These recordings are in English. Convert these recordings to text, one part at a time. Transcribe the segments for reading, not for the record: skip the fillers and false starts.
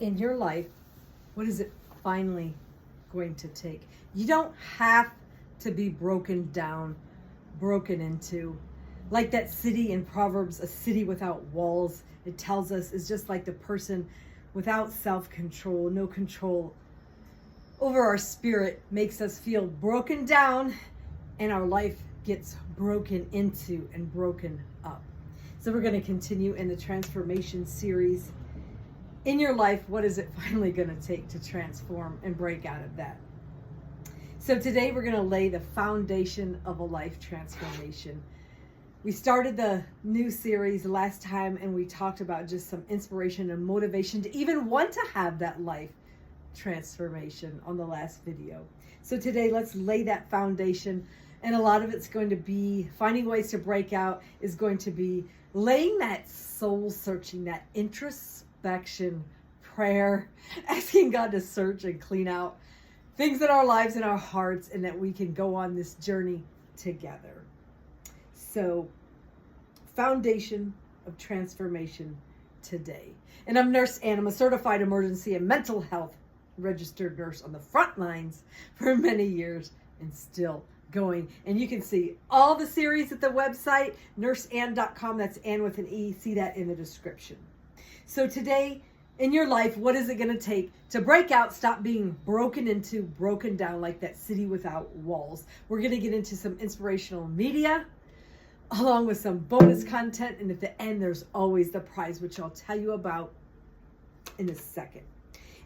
in your life, what is it finally going to take? You don't have to be broken down, broken into. Like that city in Proverbs, a city without walls, it tells us is just like the person without self-control, no control over our spirit, makes us feel broken down, and our life gets broken into and broken up. So we're going to continue in the transformation series. In your life, what is it finally going to take to transform and break out of that? So today we're going to lay the foundation of a life transformation. We started the new series last time and we talked about just some inspiration and motivation to even want to have that life transformation on the last video. So today let's lay that foundation, and a lot of it's going to be finding ways to break out, is going to be laying that soul searching, that introspection prayer, asking God to search and clean out things in our lives and our hearts, and that we can go on this journey together. So, foundation of transformation today. And I'm Nurse Ann. I'm a certified emergency and mental health registered nurse on the front lines for many years and still going. And you can see all the series at the website, nurseann.com. That's Ann with an E. See that in the description. So today, in your life, what is it going to take to break out, stop being broken into, broken down like that city without walls? We're going to get into some inspirational media along with some bonus content. And at the end, there's always the prize, which I'll tell you about in a second.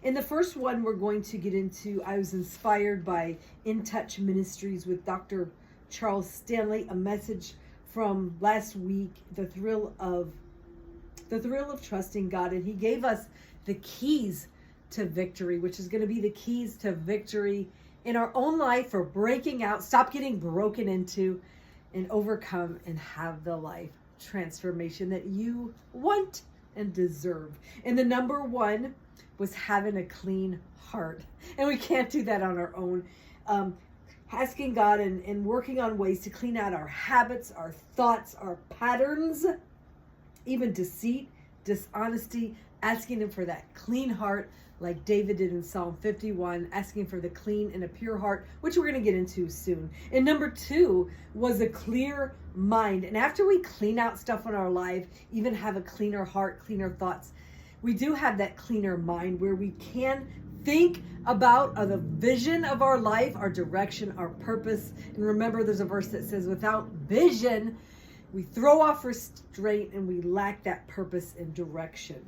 In the first one, we're going to get into, I was inspired by In Touch Ministries with Dr. Charles Stanley, a message from last week, the thrill of trusting God. And he gave us the keys to victory, which is going to be the keys to victory in our own life for breaking out, stop getting broken into, and overcome and have the life transformation that you want and deserve. And the number one was having a clean heart. And we can't do that on our own. Asking God and working on ways to clean out our habits, our thoughts, our patterns, even deceit, dishonesty, asking him for that clean heart, like David did in Psalm 51, asking for the clean and a pure heart, which we're going to get into soon. And number two was a clear mind. And after we clean out stuff in our life, even have a cleaner heart, cleaner thoughts, we do have that cleaner mind where we can think about the vision of our life, our direction, our purpose. And remember, there's a verse that says, without vision, we throw off restraint and we lack that purpose and direction.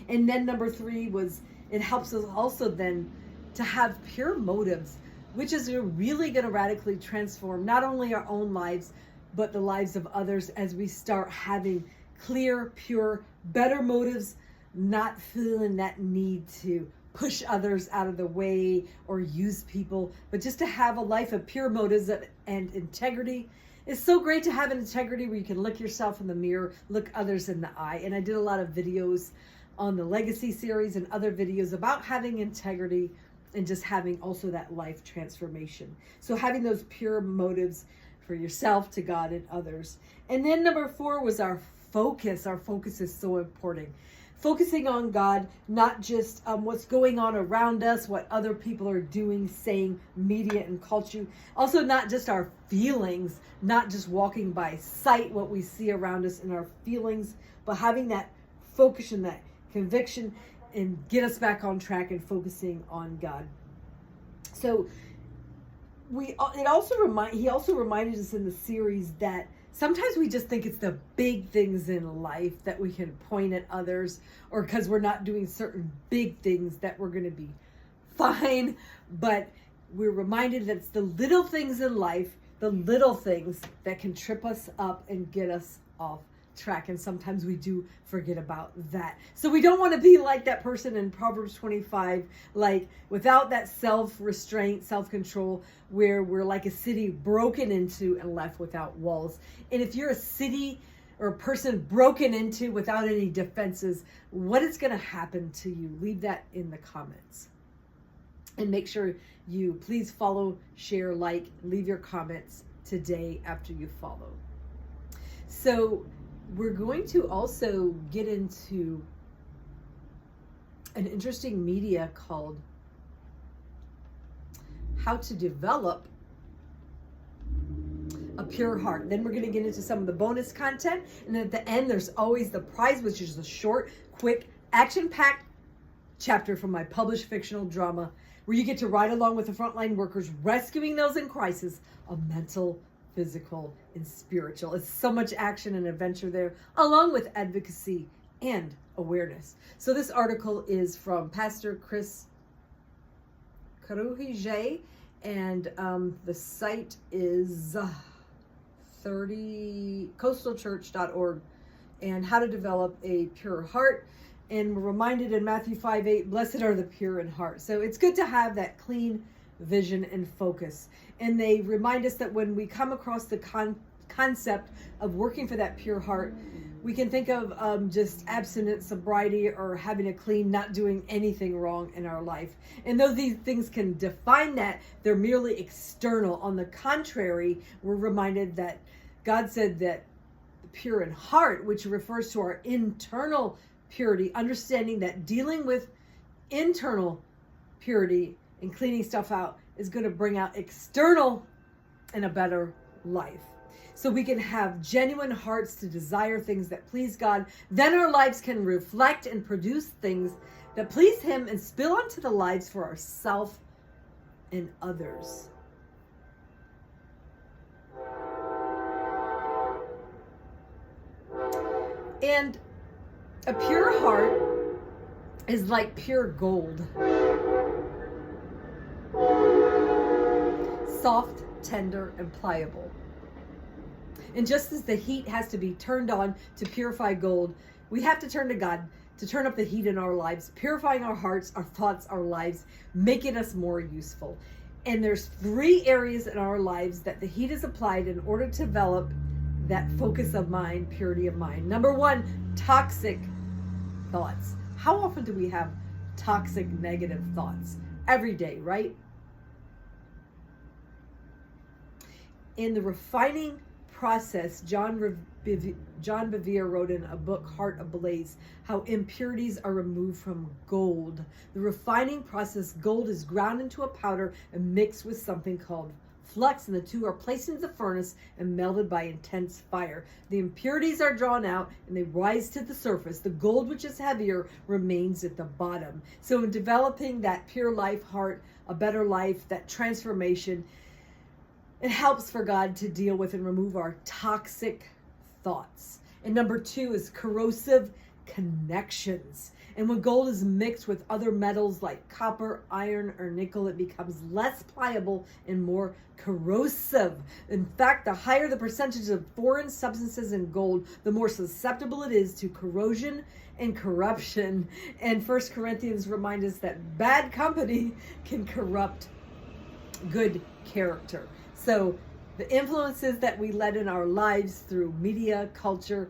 And then number three was, it helps us also then to have pure motives, which is really going to radically transform not only our own lives, but the lives of others as we start having clear, pure, better motives, not feeling that need to push others out of the way or use people, but just to have a life of pure motives and integrity. It's so great to have an integrity where you can look yourself in the mirror, look others in the eye. And I did a lot of videos on the Legacy series and other videos about having integrity and just having also that life transformation. So having those pure motives for yourself, to God, and others. And then number four was our focus. Our focus is so important. Focusing on God, not just what's going on around us, what other people are doing, saying, media and culture. Also not just our feelings, not just walking by sight, what we see around us in our feelings, but having that focus and that conviction and get us back on track and focusing on God. So he also reminded us in the series that sometimes we just think it's the big things in life that we can point at others, or because we're not doing certain big things that we're going to be fine. But we're reminded that it's the little things in life, the little things that can trip us up and get us off track. And sometimes we do forget about that. So we don't want to be like that person in Proverbs 25, like without that self-restraint, self-control, where we're like a city broken into and left without walls. And if you're a city or a person broken into without any defenses, what is going to happen to you? Leave that in the comments. And make sure you please follow, share, like, leave your comments today after you follow. So we're going to also get into an interesting media called How to Develop a Pure Heart. Then we're going to get into some of the bonus content. And then at the end, there's always the prize, which is a short, quick, action-packed chapter from my published fictional drama, where you get to ride along with the frontline workers, rescuing those in crisis of mental, physical, and spiritual. It's so much action and adventure there, along with advocacy and awareness. So this article is from Pastor Chris Caruhije, and the site is 30coastalchurch.org, and how to develop a pure heart. And we're reminded in Matthew 5:8, blessed are the pure in heart. So it's good to have that clean vision and focus. And they remind us that when we come across the concept of working for that pure heart, we can think of just abstinence, sobriety, or having a clean, not doing anything wrong in our life. And though these things can define that, they're merely external. On the contrary, we're reminded that God said that pure in heart, which refers to our internal purity, understanding that dealing with internal purity and cleaning stuff out is going to bring out external and a better life. So we can have genuine hearts to desire things that please God. Then our lives can reflect and produce things that please Him and spill onto the lives for ourselves and others. And a pure heart is like pure gold. Soft, tender, and pliable. And just as the heat has to be turned on to purify gold, we have to turn to God to turn up the heat in our lives, purifying our hearts, our thoughts, our lives, making us more useful. And there's 3 areas in our lives that the heat is applied in order to develop that focus of mind, purity of mind. Number 1, toxic thoughts. How often do we have toxic, negative thoughts? Every day, right? In the refining process, John Bevere wrote in a book, Heart Ablaze, how impurities are removed from gold. The refining process, gold is ground into a powder and mixed with something called flux, and the two are placed into the furnace and melted by intense fire. The impurities are drawn out and they rise to the surface. The gold, which is heavier, remains at the bottom. So in developing that pure life heart, a better life, that transformation, it helps for God to deal with and remove our toxic thoughts. And number 2 is corrosive connections. And when gold is mixed with other metals like copper, iron, or nickel, it becomes less pliable and more corrosive. In fact, the higher the percentage of foreign substances in gold, the more susceptible it is to corrosion and corruption. And 1 Corinthians reminds us that bad company can corrupt good character. So the influences that we let in our lives through media, culture,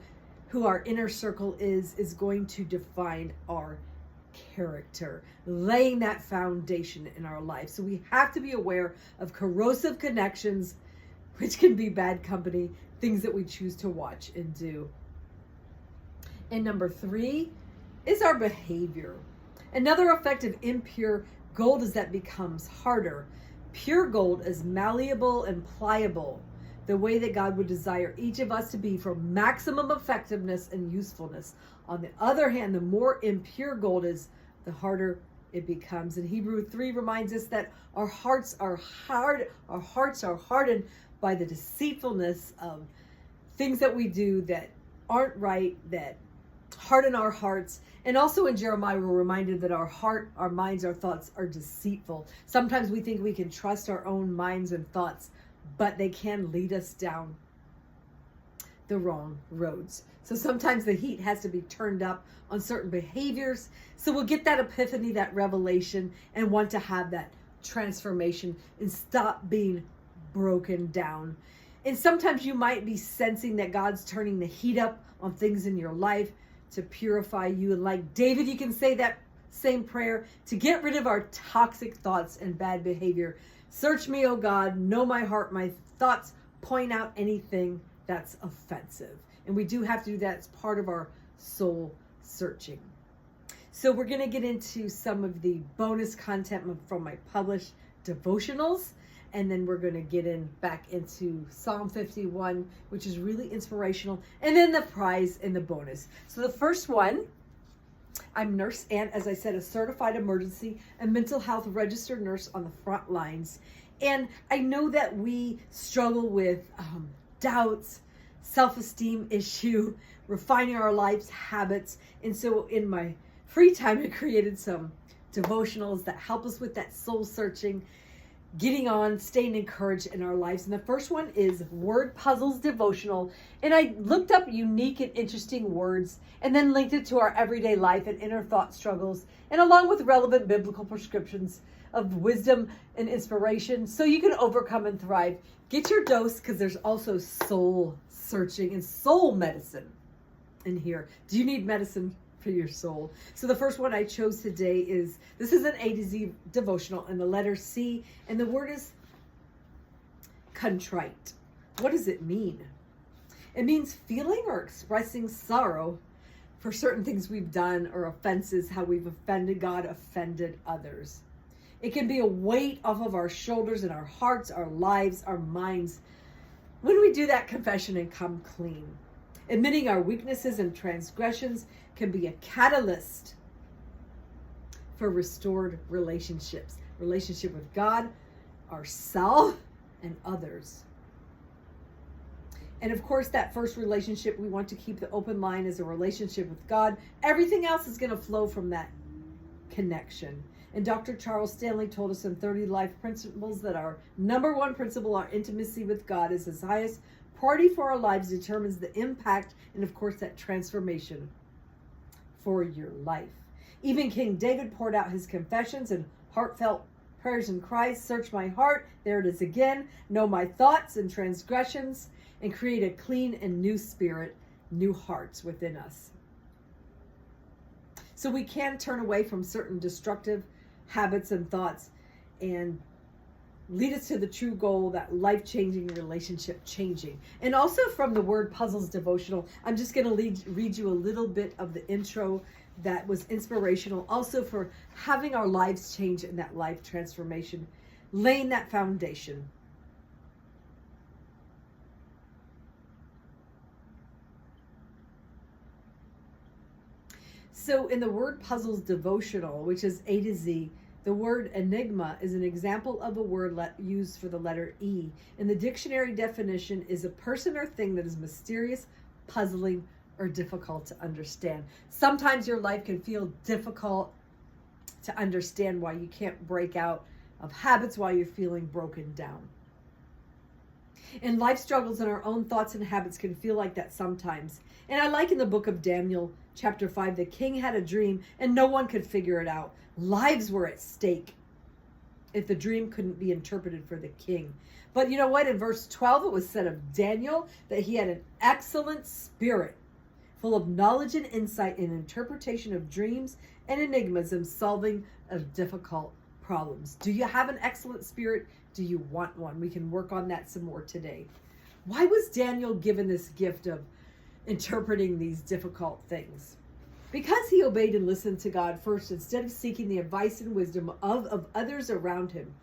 who our inner circle is going to define our character, laying that foundation in our life. So we have to be aware of corrosive connections, which can be bad company, things that we choose to watch and do. And number 3 is our behavior. Another effect of impure gold is that it becomes harder. Pure gold is malleable and pliable, the way that God would desire each of us to be for maximum effectiveness and usefulness. On the other hand, the more impure gold is, the harder it becomes. And Hebrews 3 reminds us that our hearts are hardened by the deceitfulness of things that we do that aren't right, that harden our hearts. And also in Jeremiah, we're reminded that our heart, our minds, our thoughts are deceitful. Sometimes we think we can trust our own minds and thoughts, but they can lead us down the wrong roads. So sometimes the heat has to be turned up on certain behaviors. So we'll get that epiphany, that revelation, and want to have that transformation and stop being broken down. And sometimes you might be sensing that God's turning the heat up on things in your life to purify you. And like David, you can say that same prayer to get rid of our toxic thoughts and bad behavior. Search me, O God, know my heart, my thoughts, point out anything that's offensive. And we do have to do that as part of our soul searching. So we're going to get into some of the bonus content from my published devotionals. And then we're going to get back into Psalm 51, which is really inspirational. And then the prize and the bonus. So the first one, I'm Nurse Ann, as I said, a certified emergency and mental health registered nurse on the front lines. And I know that we struggle with doubts, self-esteem issue, refining our lives, habits. And so in my free time, I created some devotionals that help us with that soul searching, getting on, staying encouraged in our lives. And the first one is Word Puzzles Devotional. And I looked up unique and interesting words and then linked it to our everyday life and inner thought struggles, and along with relevant biblical prescriptions of wisdom and inspiration so you can overcome and thrive. Get your dose, because there's also soul searching and soul medicine in here. Do you need medicine for your soul? So the first one I chose today this is an A to Z devotional, and the letter C, and the word is contrite. What does it mean? It means feeling or expressing sorrow for certain things we've done or offenses, how we've offended God, offended others. It can be a weight off of our shoulders and our hearts, our lives, our minds, when we do that confession and come clean. Admitting our weaknesses and transgressions can be a catalyst for restored relationships. Relationship with God, ourselves, and others. And of course, that first relationship, we want to keep the open line as a relationship with God. Everything else is going to flow from that connection. And Dr. Charles Stanley told us in 30 Life Principles that our number one principle, our intimacy with God, is his highest priority for our lives, determines the impact and, of course, that transformation for your life. Even King David poured out his confessions and heartfelt prayers and cries. Search my heart, there it is again. Know my thoughts and transgressions, and create a clean and new spirit, new hearts within us. So we can turn away from certain destructive habits and thoughts and lead us to the true goal, that life-changing, relationship-changing. And also from the Word Puzzles devotional, I'm just going to read you a little bit of the intro that was inspirational, also for having our lives change in that life transformation, laying that foundation. So in the Word Puzzles devotional, which is A to Z, the word enigma is an example of a word used for the letter E. And the dictionary definition is a person or thing that is mysterious, puzzling, or difficult to understand. Sometimes your life can feel difficult to understand why you can't break out of habits, while you're feeling broken down. And life struggles and our own thoughts and habits can feel like that sometimes. And I like in the book of Daniel, chapter 5, the king had a dream and no one could figure it out. Lives were at stake if the dream couldn't be interpreted for the king. But you know what? In verse 12, it was said of Daniel that he had an excellent spirit, full of knowledge and insight in interpretation of dreams and enigmas and solving of difficult problems. Do you have an excellent spirit? Do you want one? We can work on that some more today. Why was Daniel given this gift of interpreting these difficult things? Because he obeyed and listened to God first, instead of seeking the advice and wisdom of others around him.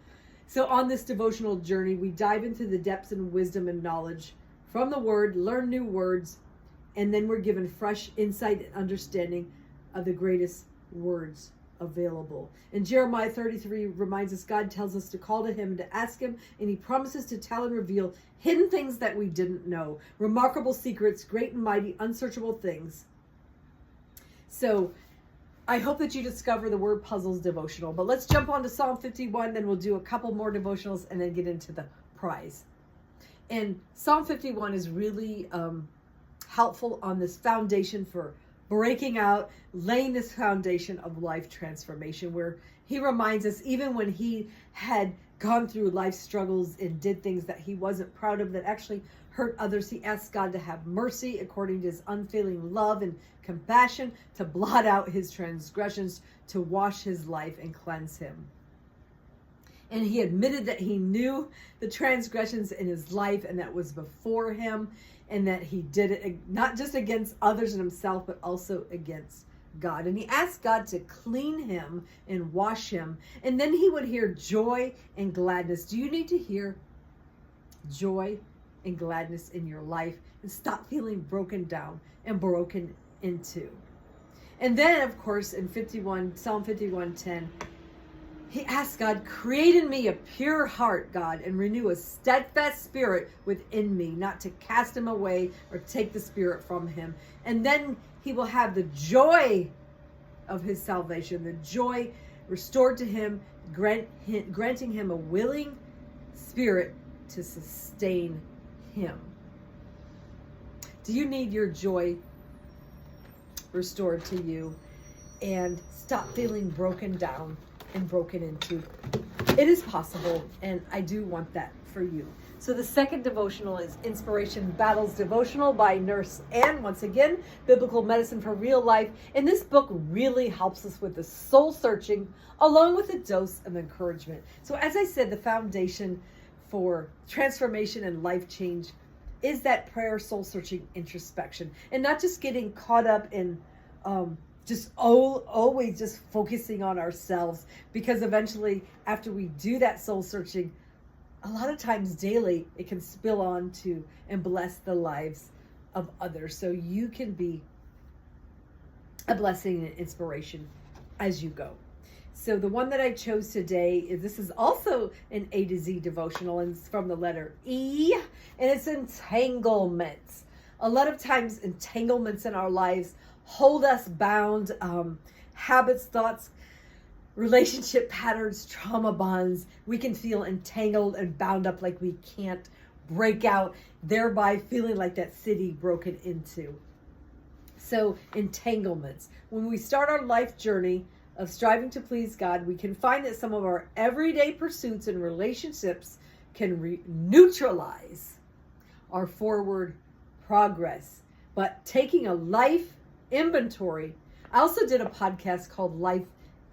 So on this devotional journey, we dive into the depths and wisdom and knowledge from the Word, learn new words, and then we're given fresh insight and understanding of the greatest words available. And Jeremiah 33 reminds us God tells us to call to him and to ask him, and he promises to tell and reveal hidden things that we didn't know, remarkable secrets, great and mighty, unsearchable things. So I hope that you discover the Word Puzzles devotional. But let's jump on to Psalm 51, then we'll do a couple more devotionals and then get into the prize. And Psalm 51 is really helpful on this foundation for breaking out, laying this foundation of life transformation, where he reminds us, even when he had gone through life struggles and did things that he wasn't proud of that actually hurt others, he asked God to have mercy according to his unfailing love and compassion, to blot out his transgressions, to wash his life and cleanse him. And he admitted that he knew the transgressions in his life and that was before him, and that he did it not just against others and himself, but also against God. And he asked God to clean him and wash him. And then he would hear joy and gladness. Do you need to hear joy and gladness in your life and stop feeling broken down and broken into? And then, of course, in Psalm 51:10, he asked God, create in me a pure heart, God, and renew a steadfast spirit within me, not to cast him away or take the spirit from him. And then he will have the joy of his salvation, the joy restored to him, granting him a willing spirit to sustain him. Do you need your joy restored to you? And stop feeling broken down and broken into. It is possible, and I do want that for you. So the second devotional is Inspiration Battles Devotional by Nurse Ann. Once again, biblical medicine for real life. And this book really helps us with the soul searching along with a dose of encouragement. So as I said, the foundation for transformation and life change is that prayer, soul searching, introspection, and not just getting caught up in always just focusing on ourselves, because eventually after we do that soul searching, a lot of times daily, it can spill on to and bless the lives of others. So you can be a blessing and inspiration as you go. So the one that I chose today this is also an A to Z devotional, and it's from the letter E, and it's entanglements. A lot of times entanglements in our lives hold us bound, habits, thoughts, relationship patterns, trauma bonds. We can feel entangled and bound up like we can't break out, thereby feeling like that city broken into. So entanglements. When we start our life journey of striving to please God, we can find that some of our everyday pursuits and relationships can neutralize our forward progress. But taking a life inventory. I also did a podcast called Life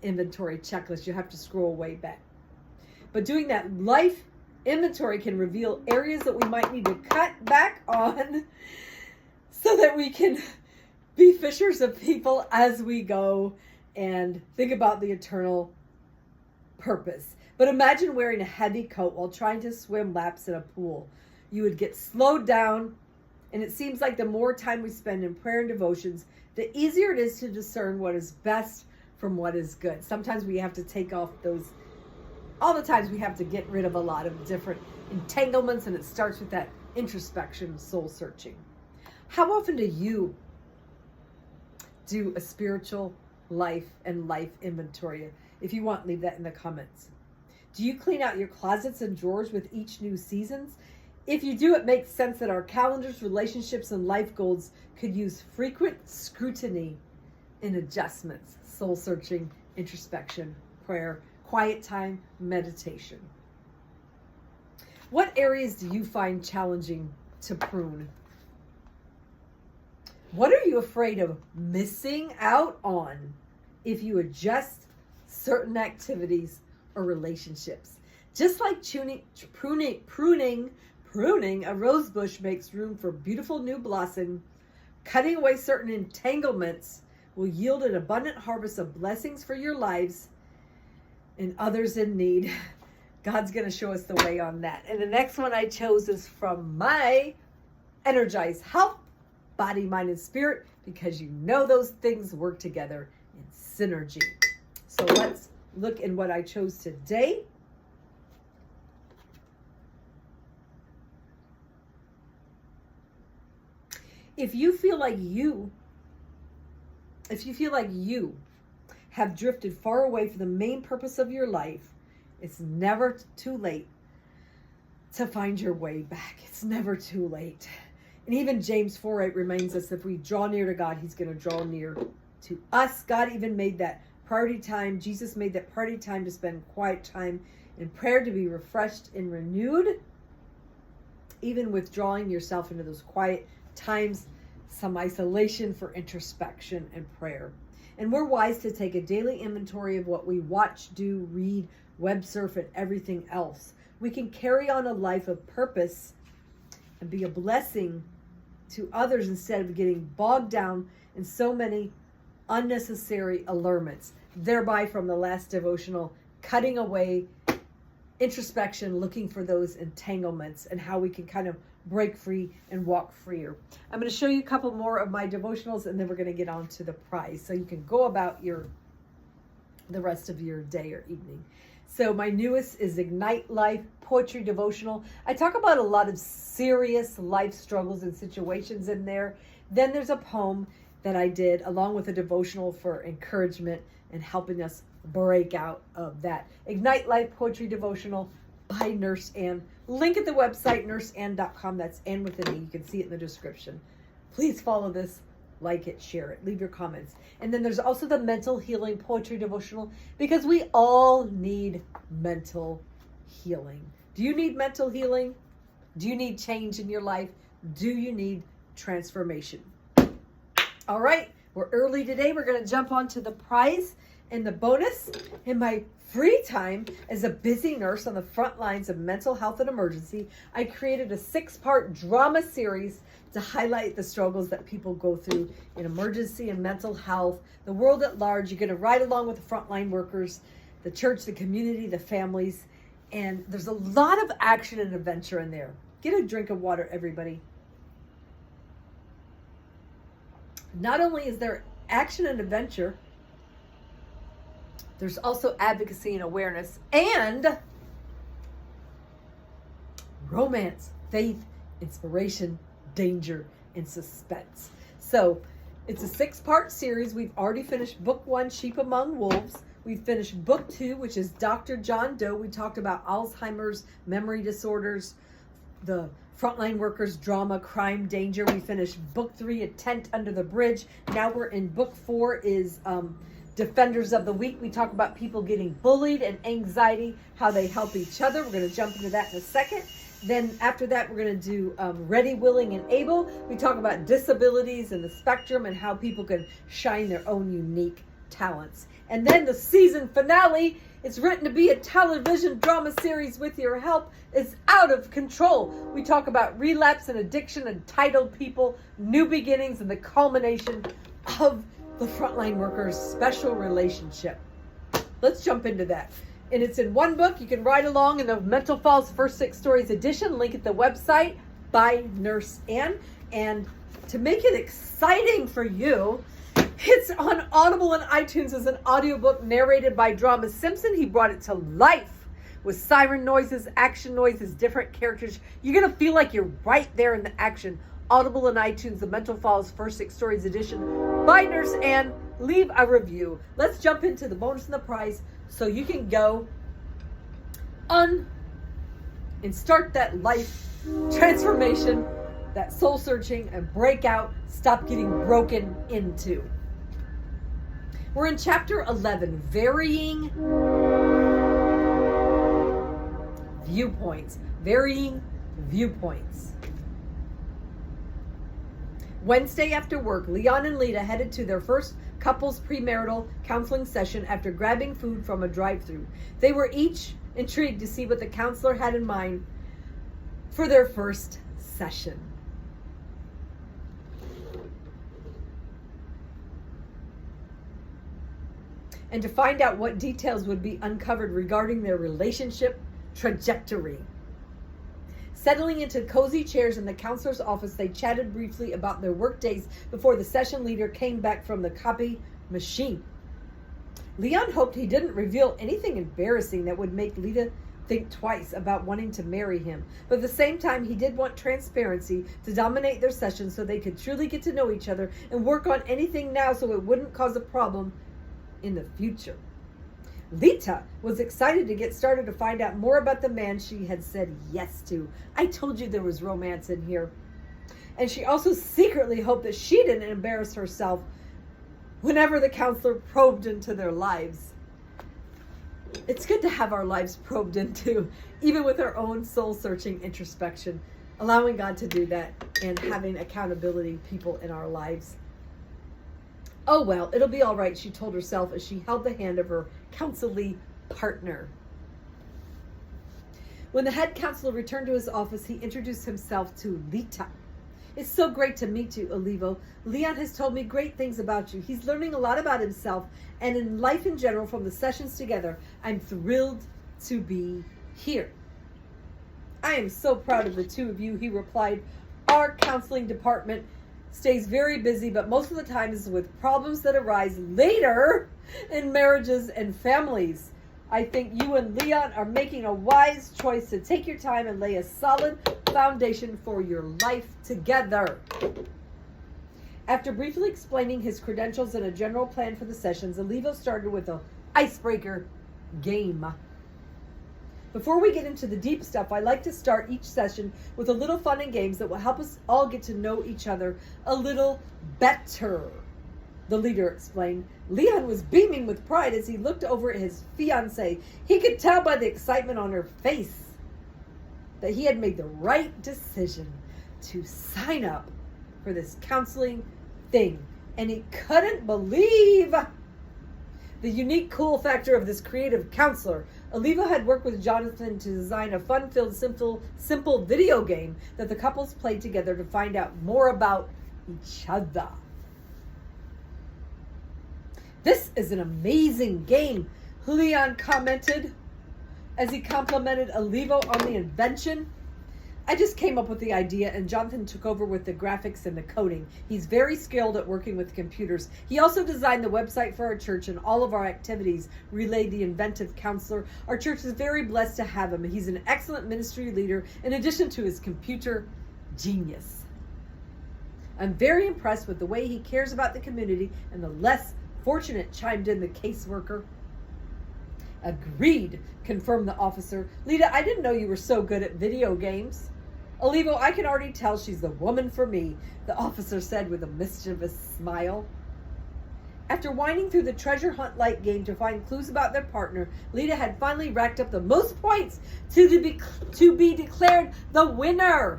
Inventory Checklist. You have to scroll way back. But doing that life inventory can reveal areas that we might need to cut back on so that we can be fishers of people as we go and think about the eternal purpose. But imagine wearing a heavy coat while trying to swim laps in a pool. You would get slowed down, and it seems like the more time we spend in prayer and devotions, the easier it is to discern what is best from what is good. Sometimes we have to take off all the times we have to get rid of a lot of different entanglements, and it starts with that introspection, soul searching. How often do you do a spiritual life and life inventory? If you want, leave that in the comments. Do you clean out your closets and drawers with each new seasons? If you do, it makes sense that our calendars, relationships, and life goals could use frequent scrutiny and adjustments. Soul searching, introspection, prayer, quiet time, meditation. What areas do you find challenging to prune? What are you afraid of missing out on if you adjust certain activities or relationships? Just like pruning a rose bush makes room for beautiful new blossom, cutting away certain entanglements will yield an abundant harvest of blessings for your lives and others in need. God's going to show us the way on that. And the next one I chose is from my Energize Health, Body, Mind, and Spirit, because you know those things work together in synergy. So let's look in what I chose today. If you feel like you have drifted far away from the main purpose of your life, it's never too late to find your way back. It's never too late. And even James 4:8 reminds us, if we draw near to God, he's going to draw near to us. God even made that priority time. Jesus made that priority time to spend quiet time in prayer, to be refreshed and renewed. Even withdrawing yourself into those quiet times, some isolation for introspection and prayer. And we're wise to take a daily inventory of what we watch, do, read, web surf, and everything else. We can carry on a life of purpose and be a blessing to others instead of getting bogged down in so many unnecessary allurements, thereby from the last devotional, cutting away introspection, looking for those entanglements and how we can kind of break free and walk freer. I'm going to show you a couple more of my devotionals, and then we're going to get on to the prize so you can go about the rest of your day or evening. So my newest is Ignite Life Poetry Devotional. I talk about a lot of serious life struggles and situations in there. Then there's a poem that I did along with a devotional for encouragement and helping us break out of that. Ignite Life Poetry Devotional by Nurse Ann. Link at the website, nurseann.com. That's Ann with an E. You can see it in the description. Please follow this, like it, share it, leave your comments. And then there's also the Mental Healing Poetry Devotional, because we all need mental healing. Do you need mental healing? Do you need change in your life? Do you need transformation? All right, we're early today. We're going to jump on to the prize and the bonus. In my free time as a busy nurse on the front lines of mental health and emergency, I created a 6-part drama series to highlight the struggles that people go through in emergency and mental health, the world at large. You're going to ride along with the frontline workers, the church, the community, the families, and there's a lot of action and adventure in there. Get a drink of water, everybody. Not only is there action and adventure, there's also advocacy and awareness and romance, faith, inspiration, danger, and suspense. So it's a 6-part series. We've already finished book 1, Sheep Among Wolves. We've finished book 2, which is Dr. John Doe. We talked about Alzheimer's, memory disorders, the frontline workers, drama, crime, danger. We finished book 3, A Tent Under the Bridge. Now we're in book 4 is Defenders of the Weak. We talk about people getting bullied and anxiety, how they help each other. We're going to jump into that in a second. Then after that, we're going to do Ready, Willing, and Able. We talk about disabilities and the spectrum and how people can shine their own unique talents. And then the season finale, it's written to be a television drama series with your help, is Out of Control. We talk about relapse and addiction, entitled people, new beginnings, and the culmination of the frontline workers' special relationship. Let's jump into that. And it's in one book. You can ride along in the Mental Falls First 6 Stories edition. Link at the website by Nurse Ann. And to make it exciting for you, it's on Audible and iTunes as an audiobook narrated by Drama Simpson. He brought it to life with siren noises, action noises, different characters. You're going to feel like you're right there in the action. Audible and iTunes, the Mental Falls First 6 Stories edition by Nurse Ann. Leave a review. Let's jump into the bonus and the prize so you can go and start that life transformation, that soul searching, and break out. Stop getting broken into. We're in chapter 11, Varying Viewpoints. Varying Viewpoints. Wednesday after work, Leon and Lita headed to their first couples premarital counseling session after grabbing food from a drive-thru. They were each intrigued to see what the counselor had in mind for their first session. And to find out what details would be uncovered regarding their relationship trajectory. Settling into cozy chairs in the counselor's office, they chatted briefly about their work days before the session leader came back from the copy machine. Leon hoped he didn't reveal anything embarrassing that would make Lita think twice about wanting to marry him. But at the same time, he did want transparency to dominate their sessions so they could truly get to know each other and work on anything now so it wouldn't cause a problem in the future. Lita was excited to get started to find out more about the man she had said yes to. I told you there was romance in here. And she also secretly hoped that she didn't embarrass herself whenever the counselor probed into their lives. It's good to have our lives probed into, even with our own soul-searching introspection, allowing God to do that and having accountability people in our lives. Oh, well, it'll be all right, she told herself as she held the hand of her counselee partner. When the head counselor returned to his office, he introduced himself to Lita. It's so great to meet you, Olivo. Leon has told me great things about you. He's learning a lot about himself and in life in general from the sessions together. I'm thrilled to be here. I am so proud of the two of you, he replied. Our counseling department stays very busy, but most of the time is with problems that arise later in marriages and families. I think you and Leon are making a wise choice to take your time and lay a solid foundation for your life together. After briefly explaining his credentials and a general plan for the sessions, Olivo started with an icebreaker game. Before we get into the deep stuff, I like to start each session with a little fun and games that will help us all get to know each other a little better, the leader explained. Leon was beaming with pride as he looked over at his fiancée. He could tell by the excitement on her face that he had made the right decision to sign up for this counseling thing, and he couldn't believe the unique cool factor of this creative counselor. Olivo had worked with Jonathan to design a fun-filled, simple video game that the couples played together to find out more about each other. This is an amazing game, Leon commented as he complimented Olivo on the invention. I just came up with the idea and Jonathan took over with the graphics and the coding. He's very skilled at working with computers. He also designed the website for our church and all of our activities, relayed the inventive counselor. Our church is very blessed to have him. He's an excellent ministry leader in addition to his computer genius. I'm very impressed with the way he cares about the community and the less fortunate, chimed in the caseworker. Agreed, confirmed the officer. Lita, I didn't know you were so good at video games. Olivo, I can already tell she's the woman for me, the officer said with a mischievous smile. After winding through the treasure hunt-like game to find clues about their partner, Lita had finally racked up the most points to be declared the winner.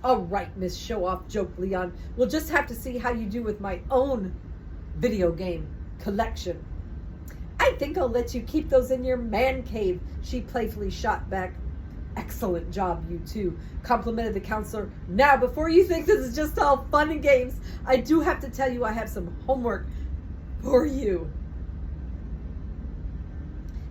All right, Miss Show-Off, joked Leon. We'll just have to see how you do with my own video game collection. I think I'll let you keep those in your man cave, she playfully shot back. Excellent job, you two, complimented the counselor. Now, before you think this is just all fun and games, I do have to tell you I have some homework for you.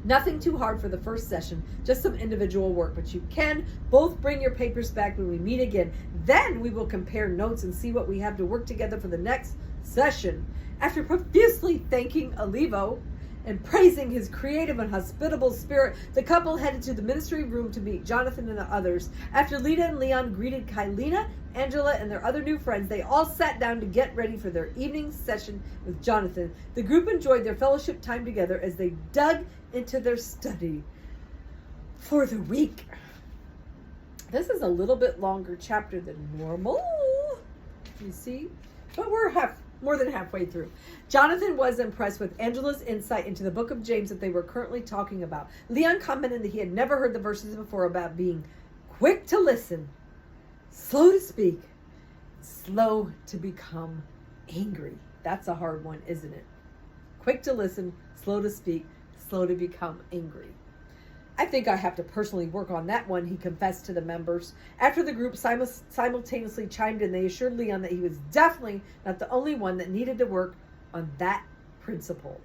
Nothing too hard for the first session, just some individual work, but you can both bring your papers back when we meet again. Then we will compare notes and see what we have to work together for the next session. After profusely thanking Olivo and praising his creative and hospitable spirit, the couple headed to the ministry room to meet Jonathan and the others. After Lita and Leon greeted Kylina, Angela, and their other new friends, they all sat down to get ready for their evening session with Jonathan. The group enjoyed their fellowship time together as they dug into their study for the week. This is a little bit longer chapter than normal, you see, but we're more than halfway through. Jonathan was impressed with Angela's insight into the book of James that they were currently talking about. Leon commented that he had never heard the verses before about being quick to listen, slow to speak, slow to become angry. That's a hard one, isn't it? Quick to listen, slow to speak, slow to become angry. I think I have to personally work on that one, he confessed to the members. After the group simultaneously chimed in, they assured Leon that he was definitely not the only one that needed to work on that principle.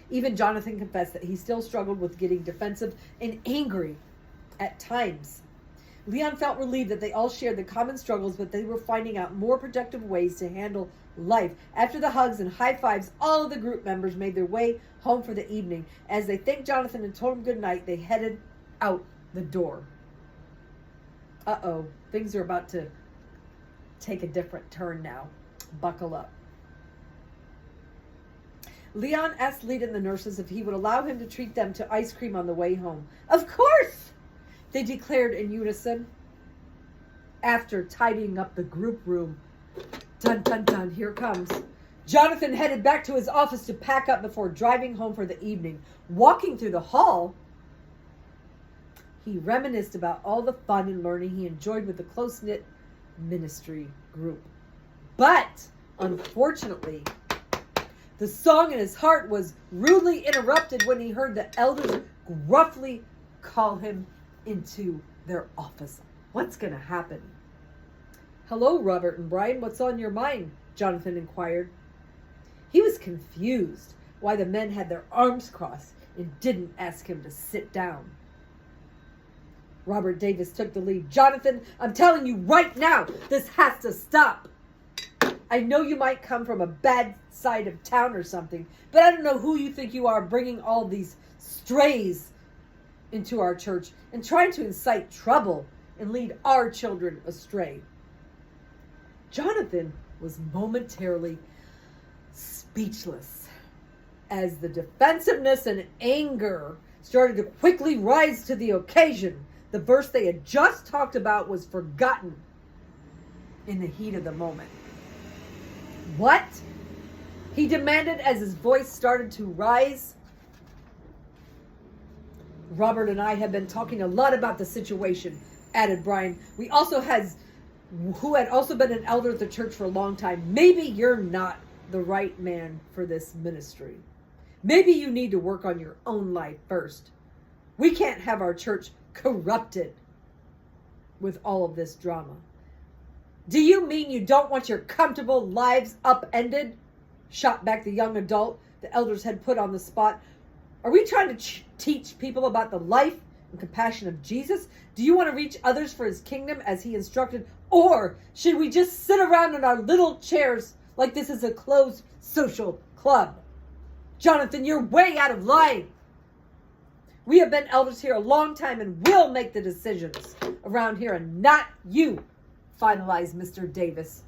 Even Jonathan confessed that he still struggled with getting defensive and angry at times. Leon felt relieved that they all shared the common struggles, but they were finding out more productive ways to handle life. After the hugs and high fives, all of the group members made their way home for the evening. As they thanked Jonathan and told him good night, they headed out the door. Uh-oh, things are about to take a different turn now. Buckle up. Leon asked Lita and the nurses if he would allow him to treat them to ice cream on the way home. Of course, they declared in unison. After tidying up the group room, dun dun dun, here comes. Jonathan headed back to his office to pack up before driving home for the evening. Walking through the hall, he reminisced about all the fun and learning he enjoyed with the close-knit ministry group. But, unfortunately, the song in his heart was rudely interrupted when he heard the elders gruffly call him into their office. What's going to happen? Hello, Robert and Brian. What's on your mind? Jonathan inquired. He was confused why the men had their arms crossed and didn't ask him to sit down. Robert Davis took the lead. Jonathan, I'm telling you right now, this has to stop. I know you might come from a bad side of town or something, but I don't know who you think you are bringing all these strays into our church and trying to incite trouble and lead our children astray. Jonathan was momentarily speechless as the defensiveness and anger started to quickly rise to the occasion. The verse they had just talked about was forgotten in the heat of the moment. What? He demanded as his voice started to rise. Robert and I have been talking a lot about the situation, added Brian. Who had also been an elder at the church for a long time. Maybe you're not the right man for this ministry. Maybe you need to work on your own life first. We can't have our church corrupted with all of this drama. Do you mean you don't want your comfortable lives upended? Shot back the young adult the elders had put on the spot. Are we trying to teach people about the life and compassion of Jesus? Do you want to reach others for his kingdom as he instructed? Or should we just sit around in our little chairs like this is a closed social club? Jonathan, you're way out of line. We have been elders here a long time and we'll make the decisions around here and not you, finalized Mr. Davis.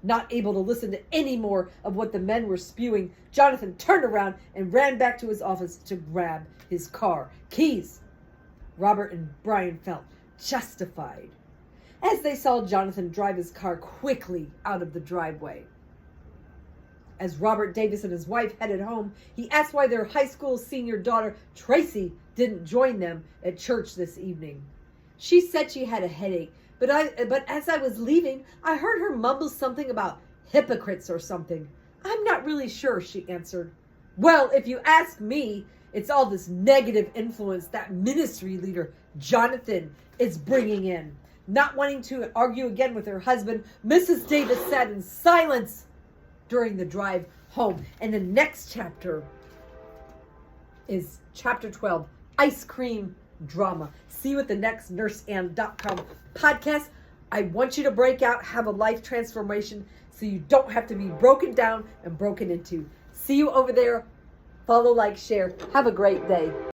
Not able to listen to any more of what the men were spewing, Jonathan turned around and ran back to his office to grab his car keys. Robert and Brian felt justified as they saw Jonathan drive his car quickly out of the driveway. As Robert Davis and his wife headed home, he asked why their high school senior daughter, Tracy, didn't join them at church this evening. She said she had a headache, but as I was leaving, I heard her mumble something about hypocrites or something. I'm not really sure, she answered. Well, if you ask me, it's all this negative influence that ministry leader, Jonathan, is bringing in. Not wanting to argue again with her husband, Mrs. Davis sat in silence during the drive home. And the next chapter is chapter 12, Ice Cream Drama. See you at the next nurseann.com podcast. I want you to break out, have a life transformation so you don't have to be broken down and broken into. See you over there. Follow, like, share. Have a great day.